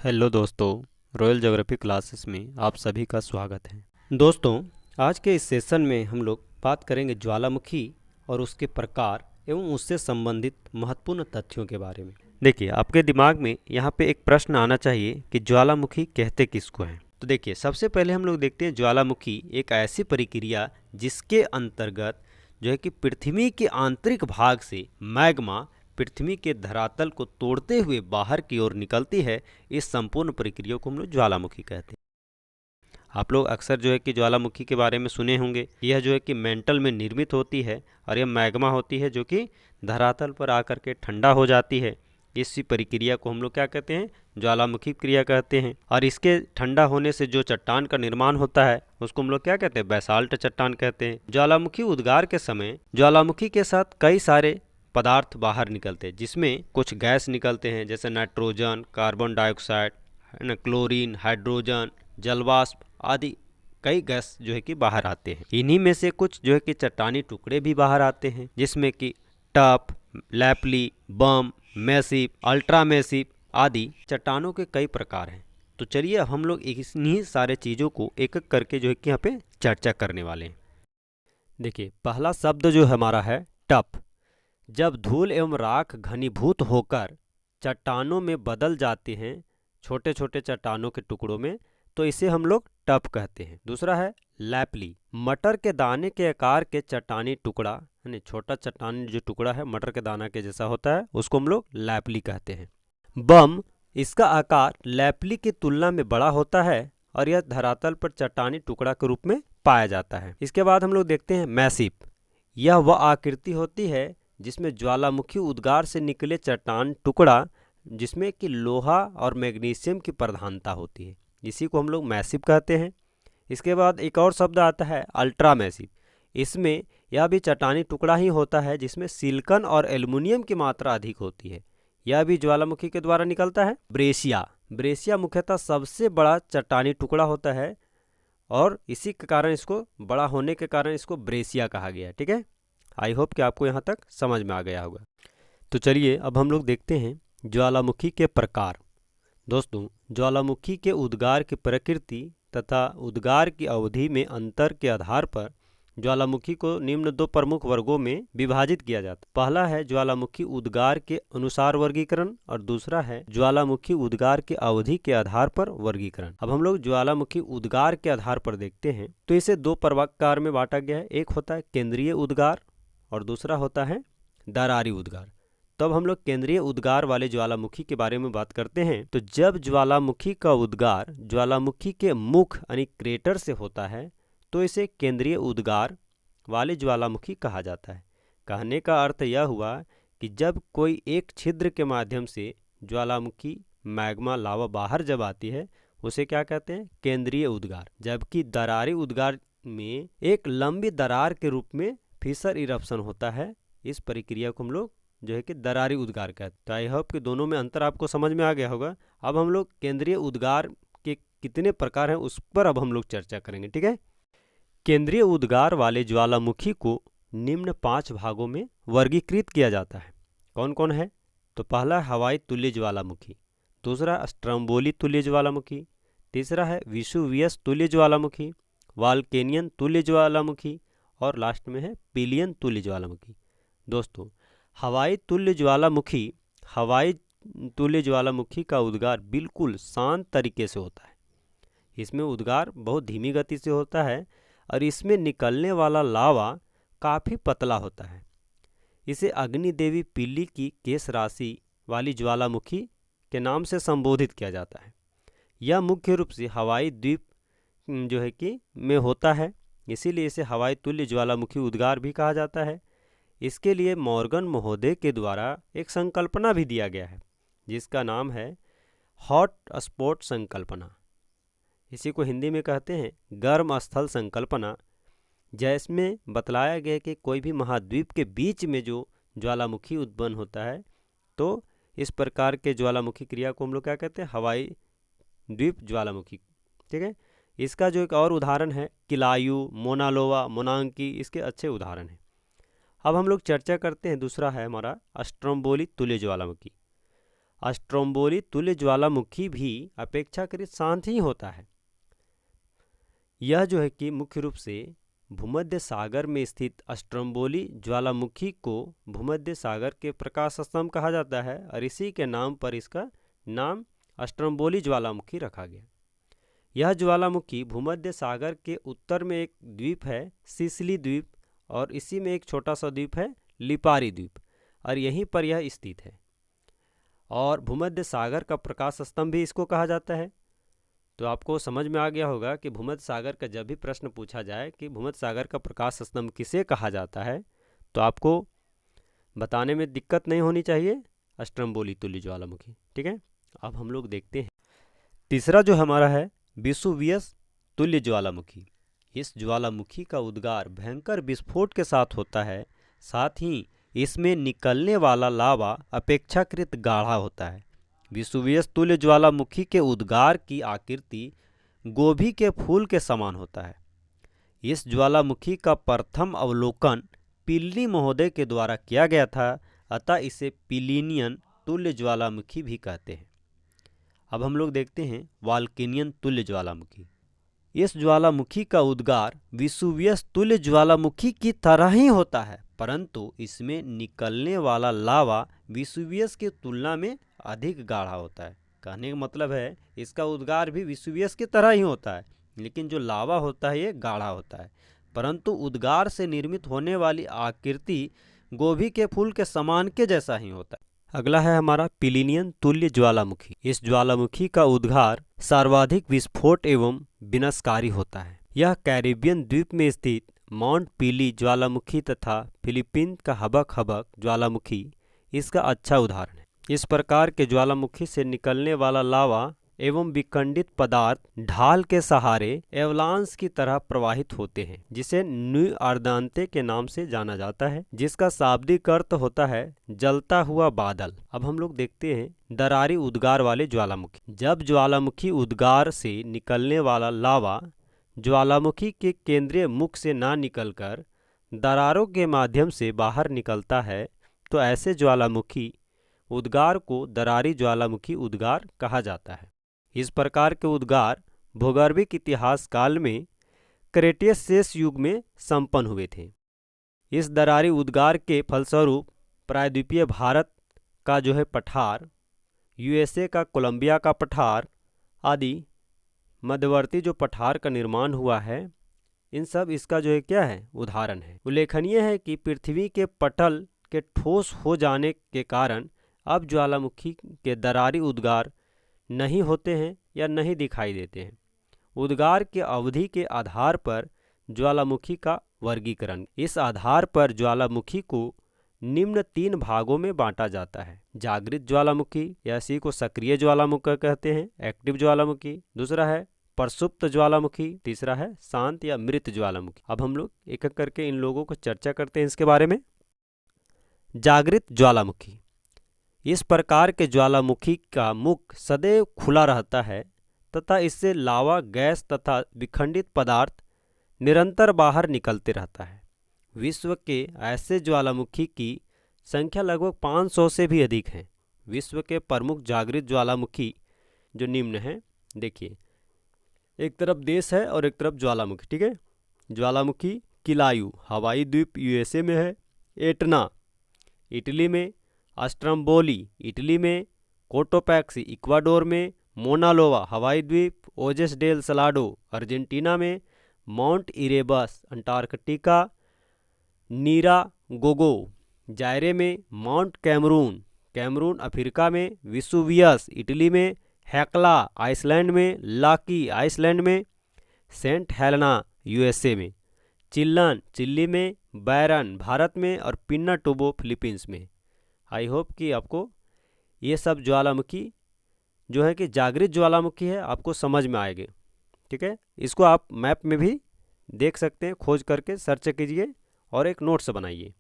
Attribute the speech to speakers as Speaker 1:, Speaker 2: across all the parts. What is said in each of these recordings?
Speaker 1: Hello दोस्तों, royal geography classes में आप सभी का स्वागत है। दोस्तों, आज के इस सेशन में हम लोग बात करेंगे ज्वालामुखी और उसके प्रकार एवं उससे संबंधित महत्वपूर्ण तथ्यों के बारे में। देखिए, आपके दिमाग में यहाँ पे एक प्रश्न आना चाहिए कि ज्वालामुखी कहते किसको हैं। तो देखिए, सबसे पहले हम लोग देखते हैं ज्वालामुखी एक ऐसी प्रक्रिया जिसके अंतर्गत जो है कि पृथ्वी के आंतरिक भाग से मैग्मा पृथ्वी के धरातल को तोड़ते हुए बाहर की ओर निकलती है। इस संपूर्ण प्रक्रिया को हम लोग ज्वालामुखी कहते हैं। आप लोग अक्सर जो है कि ज्वालामुखी के बारे में सुने होंगे। यह जो है कि मेंटल में निर्मित होती है और यह मैग्मा होती है जो कि धरातल पर आकर के ठंडा हो जाती है। इसी प्रक्रिया को हम लोग क्या कहते हैं? ज्वालामुखी क्रिया कहते हैं। और इसके ठंडा होने से जो चट्टान का निर्माण होता है उसको हम लोग क्या कहते हैं? बैसाल्ट चट्टान कहते हैं। ज्वालामुखी उद्गार के समय ज्वालामुखी के साथ कई सारे पदार्थ बाहर निकलते हैं, जिसमें कुछ गैस निकलते हैं जैसे नाइट्रोजन, कार्बन डाइऑक्साइड, है ना, क्लोरीन, हाइड्रोजन, जलवाष्प आदि कई गैस जो है कि बाहर आते हैं। इन्हीं में से कुछ जो है कि चट्टानी टुकड़े भी बाहर आते हैं, जिसमें कि टफ, लैपली, बम, मैसिव, अल्ट्रा मैसिव आदि चट्टानों के कई प्रकार हैं। तो चलिए हम लोग इन्हीं सारे चीज़ों को एक एक करके जो है कि यहाँ पे चर्चा करने वाले हैं। देखिए, पहला शब्द जो हमारा है टफ। जब धूल एवं राख घनीभूत होकर चट्टानों में बदल जाते हैं, छोटे छोटे चट्टानों के टुकड़ों में, तो इसे हम लोग टफ कहते हैं। दूसरा है लैपली। मटर के दाने के आकार के चट्टानी टुकड़ा, यानी छोटा चट्टानी जो टुकड़ा है मटर के दाना के जैसा होता है, उसको हम लोग लैपली कहते हैं। बम, इसका आकार लैपली की तुलना में बड़ा होता है और यह धरातल पर चट्टानी टुकड़ा के रूप में पाया जाता है। इसके बाद हम लोग देखते हैं मैसिव। यह वह आकृति होती है जिसमें ज्वालामुखी उद्गार से निकले चट्टान टुकड़ा जिसमें कि लोहा और मैग्नीशियम की प्रधानता होती है, इसी को हम लोग मैसिव कहते हैं। इसके बाद एक और शब्द आता है अल्ट्रा मैसिव। इसमें यह भी चट्टानी टुकड़ा ही होता है जिसमें सिलिकॉन और एल्युमिनियम की मात्रा अधिक होती है। यह भी ज्वालामुखी के द्वारा निकलता है। ब्रेशिया मुख्यतः सबसे बड़ा चट्टानी टुकड़ा होता है और इसी के कारण इसको, बड़ा होने के कारण इसको ब्रेशिया कहा गया है। ठीक है, आई होप कि आपको यहाँ तक समझ में आ गया होगा। तो चलिए अब हम लोग देखते हैं ज्वालामुखी के प्रकार। दोस्तों, ज्वालामुखी के उद्गार की प्रकृति तथा उद्गार की अवधि में अंतर के आधार पर ज्वालामुखी को निम्न दो प्रमुख वर्गों में विभाजित किया जाता है। पहला है ज्वालामुखी उद्गार के अनुसार वर्गीकरण और दूसरा है ज्वालामुखी उद्गार के अवधि के आधार पर वर्गीकरण। अब हम लोग ज्वालामुखी उद्गार के आधार पर देखते हैं तो इसे दो प्रकार में बांटा गया है। एक होता है केंद्रीय उद्गार और दूसरा होता है दरारी उद्गार। तो अब हम लोग केंद्रीय उद्गार वाले ज्वालामुखी के बारे में बात करते हैं। तो जब ज्वालामुखी का उद्गार ज्वालामुखी के मुख यानी क्रेटर से होता है तो इसे केंद्रीय उद्गार वाले ज्वालामुखी कहा जाता है। कहने का अर्थ यह हुआ कि जब कोई एक छिद्र के माध्यम से ज्वालामुखी मैग्मा लावा बाहर जब आती है उसे क्या कहते हैं? केंद्रीय उद्गार। जबकि दरारी उद्गार में एक लंबी दरार के रूप में फिशर इरप्शन होता है। इस प्रक्रिया को हम लोग जो है कि दरारी उद्गार कहते हैं। तो आई होप कि दोनों में अंतर आपको समझ में आ गया होगा। अब हम लोग केंद्रीय उद्गार के कितने प्रकार हैं उस पर अब हम लोग चर्चा करेंगे। ठीक है, केंद्रीय उद्गार वाले ज्वालामुखी को निम्न 5 भागों में वर्गीकृत किया जाता है। कौन कौन है? तो पहला हवाई तुल्य ज्वालामुखी, दूसरा स्ट्रम्बोली तुल्य ज्वालामुखी, तीसरा है विसुवियस तुल्य ज्वालामुखी, वाल्केनियन तुल्य ज्वालामुखी और लास्ट में है पिलियन तुल्य ज्वालामुखी। दोस्तों, हवाई तुल्य ज्वालामुखी का उद्गार बिल्कुल शांत तरीके से होता है। इसमें उद्गार बहुत धीमी गति से होता है और इसमें निकलने वाला लावा काफ़ी पतला होता है। इसे अग्निदेवी पिल्ली की केश राशि वाली ज्वालामुखी के नाम से संबोधित किया जाता है। यह मुख्य रूप से हवाई द्वीप जो है कि में होता है, इसीलिए इसे हवाई तुल्य ज्वालामुखी उद्गार भी कहा जाता है। इसके लिए मॉर्गन महोदय के द्वारा एक संकल्पना भी दिया गया है जिसका नाम है हॉट स्पॉट संकल्पना। इसी को हिंदी में कहते हैं गर्म स्थल संकल्पना। जिसमें बतलाया गया कि कोई भी महाद्वीप के बीच में जो ज्वालामुखी उत्पन्न होता है तो इस प्रकार के ज्वालामुखी क्रिया को हम लोग क्या कहते हैं? हवाई द्वीप ज्वालामुखी। ठीक है, इसका जो एक और उदाहरण है किलायू, मोनालोवा, मोनांकी, इसके अच्छे उदाहरण हैं। अब हम लोग चर्चा करते हैं, दूसरा है हमारा स्ट्रोम्बोली तुल्य ज्वालामुखी। स्ट्रोम्बोली तुल्य ज्वालामुखी भी अपेक्षाकृत शांत ही होता है। यह जो है कि मुख्य रूप से भूमध्य सागर में स्थित स्ट्रोम्बोली ज्वालामुखी को भूमध्य सागर के प्रकाश स्तंभ कहा जाता है और इसी के नाम पर इसका नाम स्ट्रोम्बोली ज्वालामुखी रखा गया। यह ज्वालामुखी भूमध्य सागर के उत्तर में एक द्वीप है सिसिली द्वीप, और इसी में एक छोटा सा द्वीप है लिपारी द्वीप, और यहीं पर यह स्थित है। और भूमध्य सागर का प्रकाश स्तंभ भी इसको कहा जाता है। तो आपको समझ में आ गया होगा कि भूमध्य सागर का जब भी प्रश्न पूछा जाए कि भूमध्य सागर का प्रकाश स्तंभ किसे कहा जाता है, तो आपको बताने में दिक्कत नहीं होनी चाहिए, स्ट्रोम्बोली तुल्य ज्वालामुखी। ठीक है, अब हम लोग देखते हैं तीसरा जो हमारा है वेसुवियस तुल्य ज्वालामुखी। इस ज्वालामुखी का उद्गार भयंकर विस्फोट के साथ होता है, साथ ही इसमें निकलने वाला लावा अपेक्षाकृत गाढ़ा होता है। वेसुवियस तुल्य ज्वालामुखी के उद्गार की आकृति गोभी के फूल के समान होता है। इस ज्वालामुखी का प्रथम अवलोकन पिल्ली महोदय के द्वारा किया गया था, अतः इसे पिलिनियन तुल्य ज्वालामुखी भी कहते हैं। अब हम लोग देखते हैं वाल्केनियन तुल्य ज्वालामुखी। इस ज्वालामुखी का उद्गार वेसुवियस तुल्य ज्वालामुखी की तरह ही होता है, परंतु इसमें निकलने वाला लावा वेसुवियस की तुलना में अधिक गाढ़ा होता है। कहने का मतलब है इसका उद्गार भी वेसुवियस की तरह ही होता है, लेकिन जो लावा होता है ये गाढ़ा होता है, परंतु उद्गार से निर्मित होने वाली आकृति गोभी के फूल के समान के जैसा ही होता है। अगला है हमारा पिलिनियन तुल्य ज्वालामुखी। इस ज्वालामुखी का उद्गार सर्वाधिक विस्फोट एवं विनाशकारी होता है। यह कैरिबियन द्वीप में स्थित माउंट पिली ज्वालामुखी तथा फिलीपीन का हबक हबक ज्वालामुखी इसका अच्छा उदाहरण है। इस प्रकार के ज्वालामुखी से निकलने वाला लावा एवं विखंडित पदार्थ ढाल के सहारे एवलांस की तरह प्रवाहित होते हैं, जिसे न्यू अर्दांते के नाम से जाना जाता है, जिसका शाब्दिक अर्थ होता है जलता हुआ बादल। अब हम लोग देखते हैं दरारी उद्गार वाले ज्वालामुखी। जब ज्वालामुखी उद्गार से निकलने वाला लावा ज्वालामुखी के केंद्रीय मुख से ना निकलकर दरारों के माध्यम से बाहर निकलता है, तो ऐसे ज्वालामुखी उद्गार को दरारी ज्वालामुखी उद्गार कहा जाता है। इस प्रकार के उद्गार भूगर्भिक इतिहास काल में क्रेटेशियस युग में संपन्न हुए थे। इस दरारी उद्गार के फलस्वरूप प्रायद्वीपीय भारत का जो है पठार, यूएसए का कोलंबिया का पठार आदि मध्यवर्ती जो पठार का निर्माण हुआ है, इन सब इसका जो है क्या है उदाहरण है। उल्लेखनीय है कि पृथ्वी के पटल के ठोस हो जाने के कारण अब ज्वालामुखी के दरारी उद्गार नहीं होते हैं या नहीं दिखाई देते हैं। उद्गार के अवधि के आधार पर ज्वालामुखी का वर्गीकरण। इस आधार पर ज्वालामुखी को निम्न 3 भागों में बांटा जाता है। जागृत ज्वालामुखी या इसी को सक्रिय ज्वालामुखी कहते हैं, एक्टिव ज्वालामुखी। दूसरा है प्रसुप्त ज्वालामुखी। तीसरा है शांत या मृत ज्वालामुखी। अब हम लोग एक एक करके इन लोगों को चर्चा करते हैं इसके बारे में। जागृत ज्वालामुखी। इस प्रकार के ज्वालामुखी का मुख सदैव खुला रहता है तथा इससे लावा, गैस तथा विखंडित पदार्थ निरंतर बाहर निकलते रहता है। विश्व के ऐसे ज्वालामुखी की संख्या लगभग 500 से भी अधिक है। विश्व के प्रमुख जागृत ज्वालामुखी जो निम्न हैं, देखिए एक तरफ देश है और एक तरफ ज्वालामुखी। ठीक है, ज्वालामुखी किलायू हवाई द्वीप यूएसए में है, एटना इटली में, स्ट्रोम्बोली इटली में, कोटोपैक्सी इक्वाडोर में, मोनालोवा हवाई द्वीप, ओजेस डेल सलाडो अर्जेंटीना में, माउंट इरेबस अंटार्कटिका, नीरा गोगो जायरे में, माउंट कैमरून अफ्रीका में, वेसुवियस इटली में, हेक्ला आइसलैंड में, लाकी आइसलैंड में, सेंट हेलेना यूएसए में, चिल्लन चिली में, बैरन भारत में और पिनाटुबो फिलीपींस में। आई होप कि आपको ये सब ज्वालामुखी जो है कि जागृत ज्वालामुखी है आपको समझ में आएंगे। ठीक है, इसको आप मैप में भी देख सकते हैं, खोज करके सर्च कीजिए और एक नोट्स बनाइए।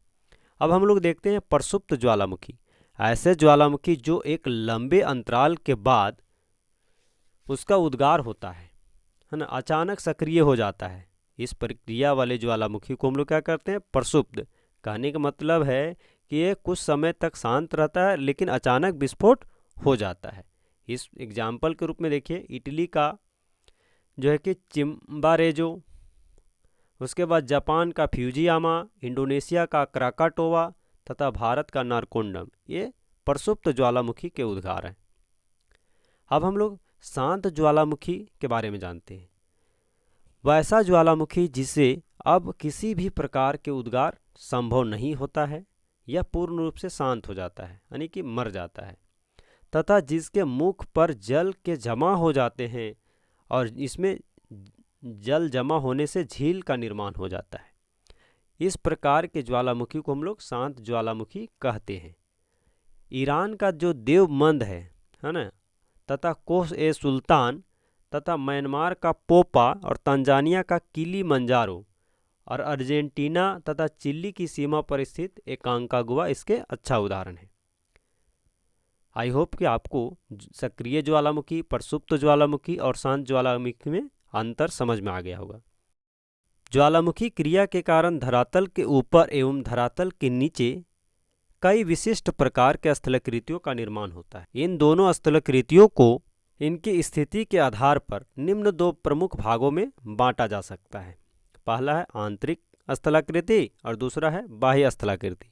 Speaker 1: अब हम लोग देखते हैं प्रसुप्त ज्वालामुखी। ऐसे ज्वालामुखी जो एक लंबे अंतराल के बाद उसका उद्गार होता है ना, अचानक सक्रिय हो जाता है। इस प्रक्रिया वाले ज्वालामुखी को हम लोग क्या करते हैं प्रसुप्त। कहने का मतलब है कि ये कुछ समय तक शांत रहता है लेकिन अचानक विस्फोट हो जाता है। इस एग्जाम्पल के रूप में देखिए, इटली का जो है कि चिम्बारेजो, उसके बाद जापान का फ्यूजियामा, इंडोनेशिया का क्राकाटोवा तथा भारत का नारकोंडम, ये प्रसुप्त ज्वालामुखी के उद्गार हैं। अब हम लोग शांत ज्वालामुखी के बारे में जानते हैं। वैसा ज्वालामुखी जिसे अब किसी भी प्रकार के उद्गार संभव नहीं होता है या पूर्ण रूप से शांत हो जाता है, यानी कि मर जाता है, तथा जिसके मुख पर जल के जमा हो जाते हैं और इसमें जल जमा होने से झील का निर्माण हो जाता है। इस प्रकार के ज्वालामुखी को हम लोग शांत ज्वालामुखी कहते हैं। ईरान का जो देवमंद है ना, तथा कोस ए सुल्तान, तथा म्यांमार का पोपा और तंजानिया का किलीमंजारो और अर्जेंटीना तथा चिली की सीमा पर स्थित एकांकागुआ इसके अच्छा उदाहरण है। आई होप कि आपको सक्रिय ज्वालामुखी, प्रसुप्त ज्वालामुखी और शांत ज्वालामुखी में अंतर समझ में आ गया होगा। ज्वालामुखी क्रिया के कारण धरातल के ऊपर एवं धरातल के नीचे कई विशिष्ट प्रकार के स्थलाकृतियों का निर्माण होता है। इन दोनों स्थलाकृतियों को इनकी स्थिति के आधार पर निम्न दो प्रमुख भागों में बांटा जा सकता है। पहला है आंतरिक स्थलाकृति और दूसरा है बाह्य स्थलाकृति।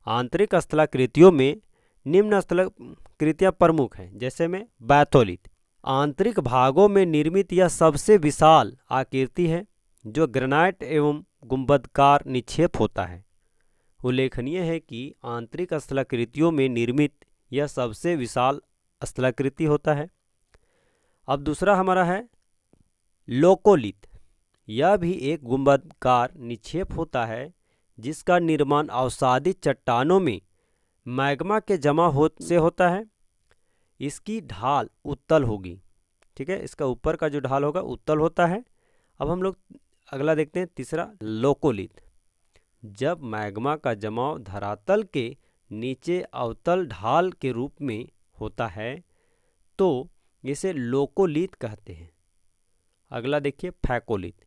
Speaker 1: आंतरिक स्थलाकृतियों में निम्न स्थलाकृतियां प्रमुख हैं, जैसे में बैथोलिथ। आंतरिक भागों में निर्मित यह सबसे विशाल आकृति है जो ग्रेनाइट एवं गुंबदकार निक्षेप होता है। उल्लेखनीय है कि आंतरिक स्थलाकृतियों में निर्मित यह सबसे विशाल स्थलाकृति होता है। अब दूसरा हमारा है लोकोलिथ। यह भी एक गुंबदकार निक्षेप होता है जिसका निर्माण अवसादित चट्टानों में मैग्मा के जमा से होता है। इसकी ढाल उत्तल होगी, ठीक है, इसका ऊपर का जो ढाल होगा उत्तल होता है। अब हम लोग अगला देखते हैं, तीसरा लोकोलिथ। जब मैग्मा का जमाव धरातल के नीचे अवतल ढाल के रूप में होता है तो इसे लोकोलिथ कहते हैं। अगला देखिए फैकोलिथ।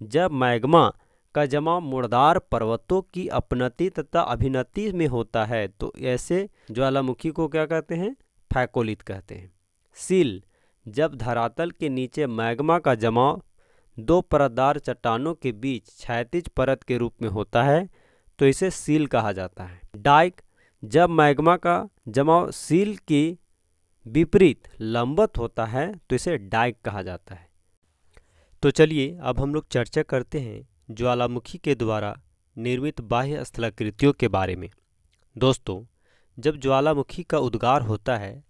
Speaker 1: जब मैग्मा का जमाव मुर्दार पर्वतों की अपनति तथा अभिनति में होता है तो ऐसे ज्वालामुखी को क्या कहते हैं? फैकोलिथ कहते हैं। सील। जब धरातल के नीचे मैग्मा का जमाव दो परतदार चट्टानों के बीच क्षैतिज परत के रूप में होता है तो इसे सील कहा जाता है। डाइक। जब मैग्मा का जमाव सील के विपरीत लंबवत होता है तो इसे डाइक कहा जाता है। तो चलिए अब हम लोग चर्चा करते हैं ज्वालामुखी के द्वारा निर्मित बाह्य स्थलाकृतियों के बारे में। दोस्तों, जब ज्वालामुखी का उद्गार होता है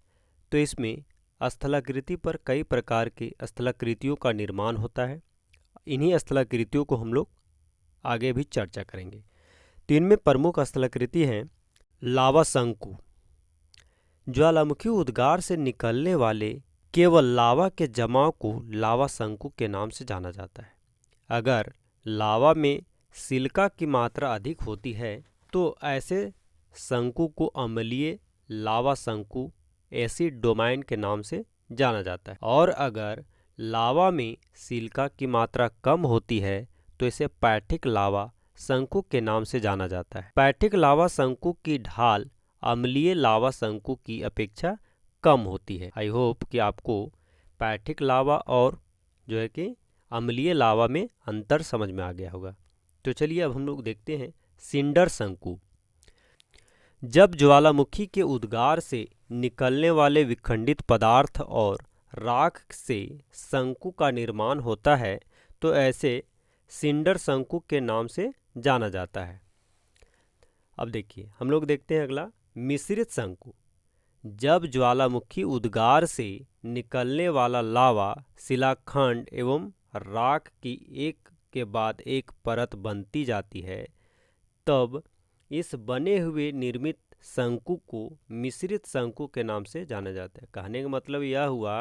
Speaker 1: तो इसमें स्थलाकृति पर कई प्रकार की स्थलाकृतियों का निर्माण होता है। इन्हीं स्थलाकृतियों को हम लोग आगे भी चर्चा करेंगे। तो इनमें प्रमुख स्थलाकृति हैं लावा शंकु। ज्वालामुखी उद्गार से निकलने वाले केवल लावा के जमाव को लावा शंकु के नाम से जाना जाता है। अगर लावा में सिलिका की मात्रा अधिक होती है तो ऐसे शंकु को अम्लीय लावा शंकु एसिड डोमाइन के नाम से जाना जाता है। और अगर लावा में सिलिका की मात्रा कम होती है तो इसे पैठिक लावा शंकु के नाम से जाना जाता है। पैठिक लावा शंकु की ढाल अम्लीय लावा शंकु की अपेक्षा कम होती है। आई होप कि आपको पैठिक लावा और जो है कि अम्लीय लावा में अंतर समझ में आ गया होगा। तो चलिए अब हम लोग देखते हैं सिंडर शंकु। जब ज्वालामुखी के उद्गार से निकलने वाले विखंडित पदार्थ और राख से शंकु का निर्माण होता है तो ऐसे सिंडर शंकु के नाम से जाना जाता है। अब देखिए हम लोग देखते हैं अगला मिश्रित शंकु। जब ज्वालामुखी उद्गार से निकलने वाला लावा शिलाखंड एवं राख की एक के बाद एक परत बनती जाती है तब इस बने हुए निर्मित शंकु को मिश्रित शंकु के नाम से जाना जाता है। कहने का मतलब यह हुआ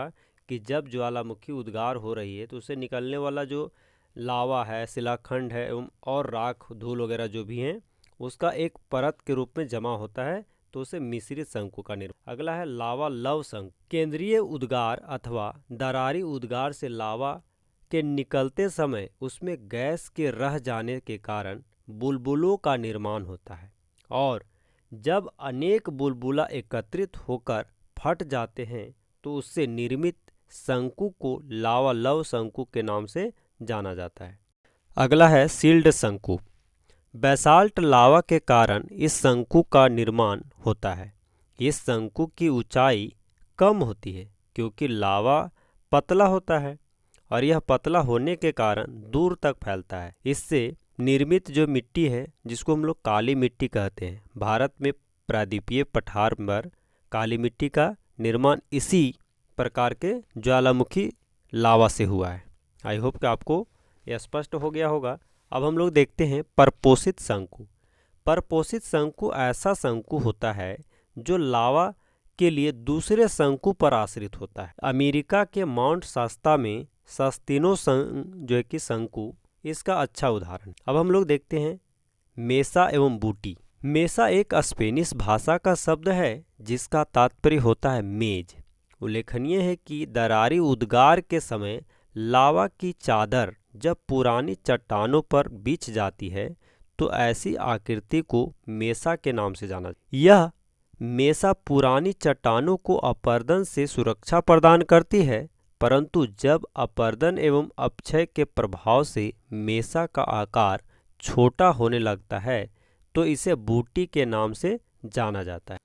Speaker 1: कि जब ज्वालामुखी उद्गार हो रही है तो उससे निकलने वाला जो लावा है, शिलाखंड है एवं और राख धूल वगैरह जो भी हैं उसका एक परत के रूप में जमा होता है तो उसे मिश्रित शंकु का निर्माण। अगला है लावा लव शंकु। केंद्रीय उद्गार अथवा दरारी उद्गार से लावा के निकलते समय उसमें गैस के रह जाने के कारण बुलबुलों का निर्माण होता है और जब अनेक बुलबुला एकत्रित होकर फट जाते हैं तो उससे निर्मित शंकु को लावा लव शंकु के नाम से जाना जाता है। अगला है सील्ड शंकु। बेसाल्ट लावा के कारण इस शंकु का निर्माण होता है। इस शंकु की ऊंचाई कम होती है क्योंकि लावा पतला होता है और यह पतला होने के कारण दूर तक फैलता है। इससे निर्मित जो मिट्टी है, जिसको हम लोग काली मिट्टी कहते हैं, भारत में प्रायद्वीपीय पठार पर काली मिट्टी का निर्माण इसी प्रकार के ज्वालामुखी लावा से हुआ है। आई होप कि आपको यह स्पष्ट हो गया होगा। अब हम लोग देखते हैं परपोषित शंकु। परपोषित शंकु ऐसा शंकु होता है जो लावा के लिए दूसरे शंकु पर आश्रित होता है। अमेरिका के माउंट शास्ता में सस्तीनो जो है कि शंकु इसका अच्छा उदाहरण। अब हम लोग देखते हैं मेसा एवं बूटी। मेसा एक स्पेनिश भाषा का शब्द है जिसका तात्पर्य होता है मेज। उल्लेखनीय है कि दरारी उद्गार के समय लावा की चादर जब पुरानी चट्टानों पर बिछ जाती है तो ऐसी आकृति को मेसा के नाम से जाना। यह मेसा पुरानी चट्टानों को अपर्दन से सुरक्षा प्रदान करती है, परंतु जब अपर्दन एवं अपक्षय के प्रभाव से मेसा का आकार छोटा होने लगता है तो इसे बूटी के नाम से जाना जाता है।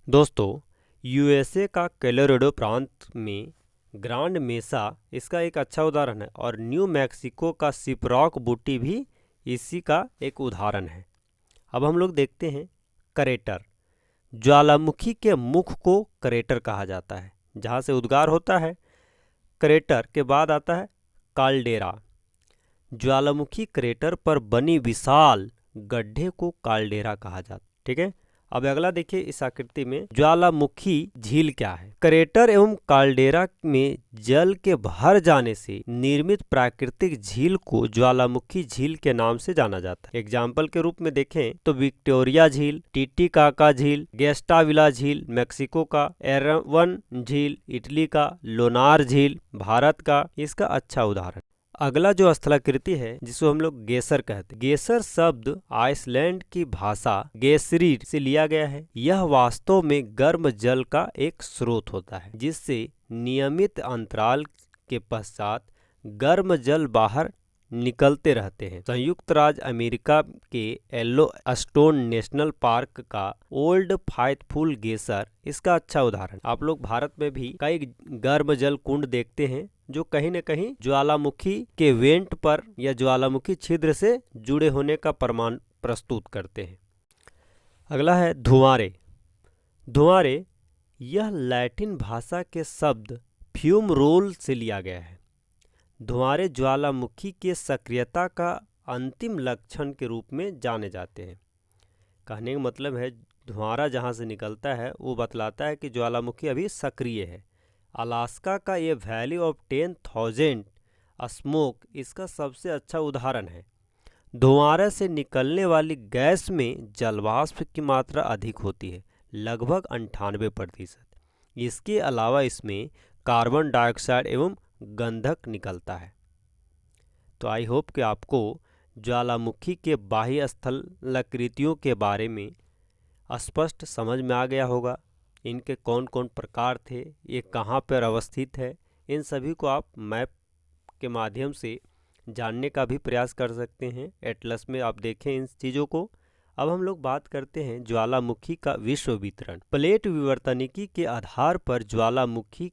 Speaker 1: दोस्तों, यूएसए का कोलोराडो प्रांत में ग्रांड मेसा इसका एक अच्छा उदाहरण है और न्यू मैक्सिको का सिपरॉक बूटी भी इसी का एक उदाहरण है। अब हम लोग देखते हैं क्रेटर। ज्वालामुखी के मुख को क्रेटर कहा जाता है, जहाँ से उद्गार होता है। क्रेटर के बाद आता है काल्डेरा। ज्वालामुखी क्रेटर पर बनी विशाल गड्ढे को काल्डेरा कहा जाता है। ठीक है, अब अगला देखिए इस आकृति में ज्वालामुखी झील क्या है। क्रेटर एवं काल्डेरा में जल के भर जाने से निर्मित प्राकृतिक झील को ज्वालामुखी झील के नाम से जाना जाता है। एग्जाम्पल के रूप में देखें तो विक्टोरिया झील, टिटिकाका झील, गेस्टाविला झील मैक्सिको का, एरवन झील इटली का, लोनार झील भारत का इसका अच्छा उदाहरण। अगला जो स्थलाकृति है जिसको हम लोग गेसर कहते हैं। गेसर शब्द आइसलैंड की भाषा गेसरीर से लिया गया है। यह वास्तव में गर्म जल का एक स्रोत होता है जिससे नियमित अंतराल के पश्चात गर्म जल बाहर निकलते रहते हैं। संयुक्त राज्य अमेरिका के येलोस्टोन नेशनल पार्क का ओल्ड फाइथफुल गेसर इसका अच्छा उदाहरण। आप लोग भारत में भी कई गर्म जल कुंड देखते हैं जो कहीं न कहीं ज्वालामुखी के वेंट पर या ज्वालामुखी छिद्र से जुड़े होने का प्रमाण प्रस्तुत करते हैं। अगला है धुआंरे। धुआंरे यह लैटिन भाषा के शब्द फ्यूम रोल से लिया गया है। धुआंरे ज्वालामुखी के सक्रियता का अंतिम लक्षण के रूप में जाने जाते हैं। कहने का मतलब है धुआंरा जहाँ से निकलता है वो बतलाता है कि ज्वालामुखी अभी सक्रिय है। अलास्का का ये वैली ऑफ 10,000 स्मोक इसका सबसे अच्छा उदाहरण है। धुआंरे से निकलने वाली गैस में जलवाष्प की मात्रा अधिक होती है, लगभग 98%। इसके अलावा इसमें कार्बन डाइऑक्साइड एवं गंधक निकलता है। तो आई होप कि आपको ज्वालामुखी के बाह्य स्थलाकृतियों के बारे में स्पष्ट समझ में आ गया होगा। इनके कौन कौन प्रकार थे, ये कहाँ पर अवस्थित है, इन सभी को आप मैप के माध्यम से जानने का भी प्रयास कर सकते हैं। एटलस में आप देखें इन चीज़ों को। अब हम लोग बात करते हैं ज्वालामुखी का विश्व वितरण। प्लेट विवर्तनिकी के आधार पर ज्वालामुखी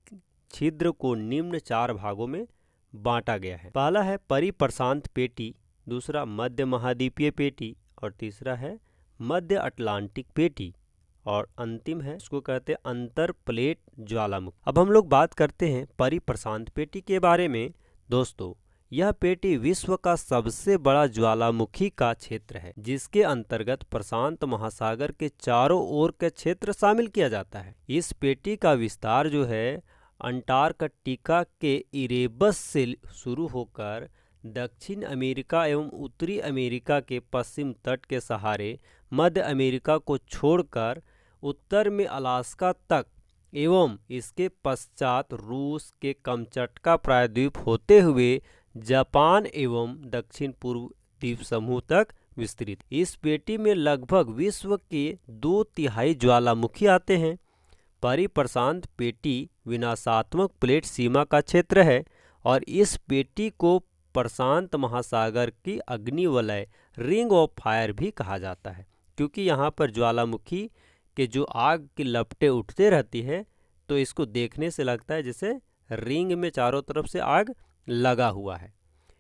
Speaker 1: छिद्र को निम्न 4 भागों में बांटा गया है। पहला है परिप्रशांत पेटी, दूसरा मध्य महाद्वीपीय पेटी और तीसरा है मध्य अटलांटिक पेटी और अंतिम है इसको कहते हैं अंतर प्लेट ज्वालामुखी। अब हम लोग बात करते हैं परिप्रशांत पेटी के बारे में। दोस्तों, यह पेटी विश्व का सबसे बड़ा ज्वालामुखी का क्षेत्र है जिसके अंतर्गत प्रशांत महासागर के चारों ओर के क्षेत्र शामिल किया जाता है। इस पेटी का विस्तार जो है अंटार्कटिका के इरेबस से शुरू होकर दक्षिण अमेरिका एवं उत्तरी अमेरिका के पश्चिम तट के सहारे मध्य अमेरिका को छोड़कर उत्तर में अलास्का तक एवं इसके पश्चात रूस के कमचटका प्रायद्वीप होते हुए जापान एवं दक्षिण पूर्व द्वीप समूह तक विस्तृत। इस पेटी में लगभग विश्व के 2/3 ज्वालामुखी आते हैं। परिप्रशांत पेटी विनाशात्मक प्लेट सीमा का क्षेत्र है और इस पेटी को प्रशांत महासागर की अग्निवलय रिंग ऑफ फायर भी कहा जाता है, क्योंकि यहाँ पर ज्वालामुखी के जो आग की लपटें उठते रहती है तो इसको देखने से लगता है जैसे रिंग में चारों तरफ से आग लगा हुआ है।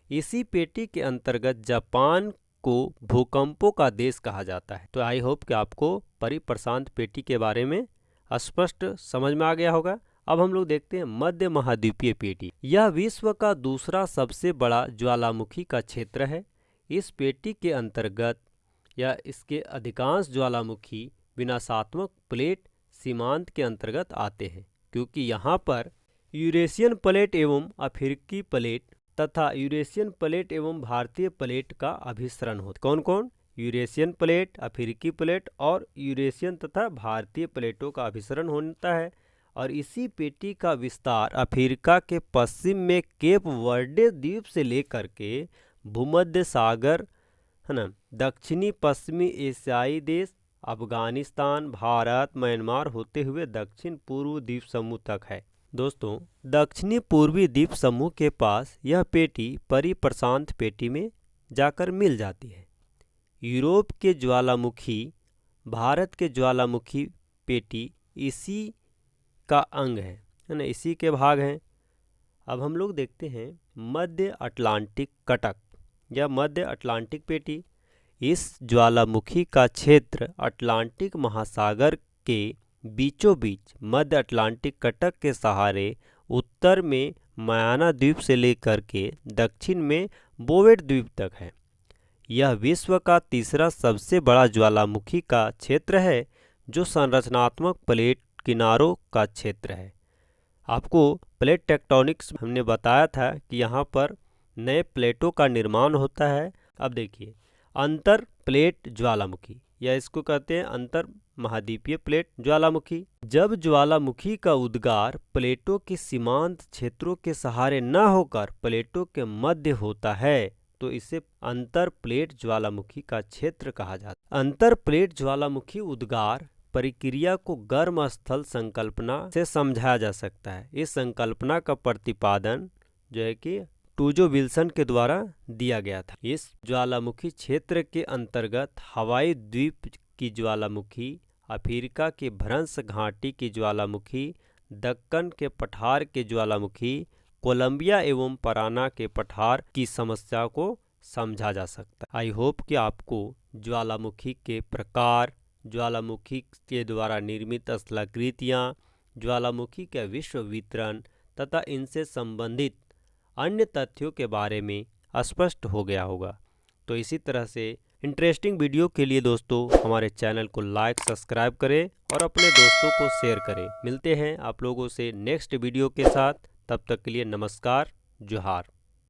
Speaker 1: इसी पेटी के अंतर्गत जापान को भूकंपों का देश कहा जाता है। तो आई होप कि आपको परिप्रशांत पेटी के बारे में स्पष्ट समझ में आ गया होगा। अब हम लोग देखते हैं मध्य महाद्वीपीय पेटी। यह विश्व का दूसरा सबसे बड़ा ज्वालामुखी का क्षेत्र है। इस पेटी के अंतर्गत या इसके अधिकांश ज्वालामुखी विनाशात्मक प्लेट सीमांत के अंतर्गत आते हैं, क्योंकि यहाँ पर यूरेशियन प्लेट एवं अफ्रीकी प्लेट तथा यूरेशियन प्लेट एवं भारतीय प्लेट का अभिसरण होता है। कौन कौन? यूरेशियन प्लेट, अफ्रीकी प्लेट और यूरेशियन तथा भारतीय प्लेटों का अभिसरण होता है। और इसी पेटी का विस्तार अफ्रीका के पश्चिम में केप वर्डे द्वीप से लेकर के भूमध्य सागर, है ना, दक्षिणी पश्चिमी एशियाई देश अफगानिस्तान, भारत, म्यांमार होते हुए दक्षिण पूर्व द्वीप समूह तक है। दोस्तों, दक्षिणी पूर्वी द्वीप समूह के पास यह पेटी परिप्रशांत पेटी में जाकर मिल जाती है। यूरोप के ज्वालामुखी भारत के ज्वालामुखी पेटी इसी का अंग है ना, इसी के भाग हैं। अब हम लोग देखते हैं मध्य अटलांटिक कटक या मध्य अटलांटिक पेटी। इस ज्वालामुखी का क्षेत्र अटलांटिक महासागर के बीचों बीच मध्य अटलांटिक कटक के सहारे उत्तर में मायाना द्वीप से लेकर के दक्षिण में बोवेट द्वीप तक है। यह विश्व का तीसरा सबसे बड़ा ज्वालामुखी का क्षेत्र है, जो संरचनात्मक प्लेट किनारों का क्षेत्र है। आपको प्लेट टेक्टोनिक्स हमने बताया था कि यहाँ पर नए प्लेटों का निर्माण होता है। अब देखिए, अंतर प्लेट ज्वालामुखी या इसको कहते हैं अंतर महाद्वीपीय प्लेट ज्वालामुखी। जब ज्वालामुखी का उद्गार प्लेटों के सीमांत क्षेत्रों के सहारे न होकर प्लेटों के मध्य होता है तो इसे अंतर प्लेट ज्वालामुखी का क्षेत्र कहा जाता है। अंतर प्लेट ज्वालामुखी उद्गार प्रक्रिया को गर्म स्थल संकल्पना से समझाया जा सकता है। इस संकल्पना का प्रतिपादन जो है कि टूजो विल्सन के द्वारा दिया गया था। इस ज्वालामुखी क्षेत्र के अंतर्गत हवाई द्वीप की ज्वालामुखी, अफ्रीका के भ्रंश घाटी की ज्वालामुखी, दक्कन के पठार के ज्वालामुखी, कोलंबिया एवं पराना के पठार की समस्या को समझा जा सकता है। आई होप कि आपको ज्वालामुखी के प्रकार, ज्वालामुखी के द्वारा निर्मित स्थलाकृतियाँ, ज्वालामुखी के विश्व वितरण तथा इनसे संबंधित अन्य तथ्यों के बारे में स्पष्ट हो गया होगा। तो इसी तरह से इंटरेस्टिंग वीडियो के लिए दोस्तों हमारे चैनल को लाइक, सब्सक्राइब करें और अपने दोस्तों को शेयर करें। मिलते हैं आप लोगों से नेक्स्ट वीडियो के साथ। तब तक के लिए नमस्कार, जोहार।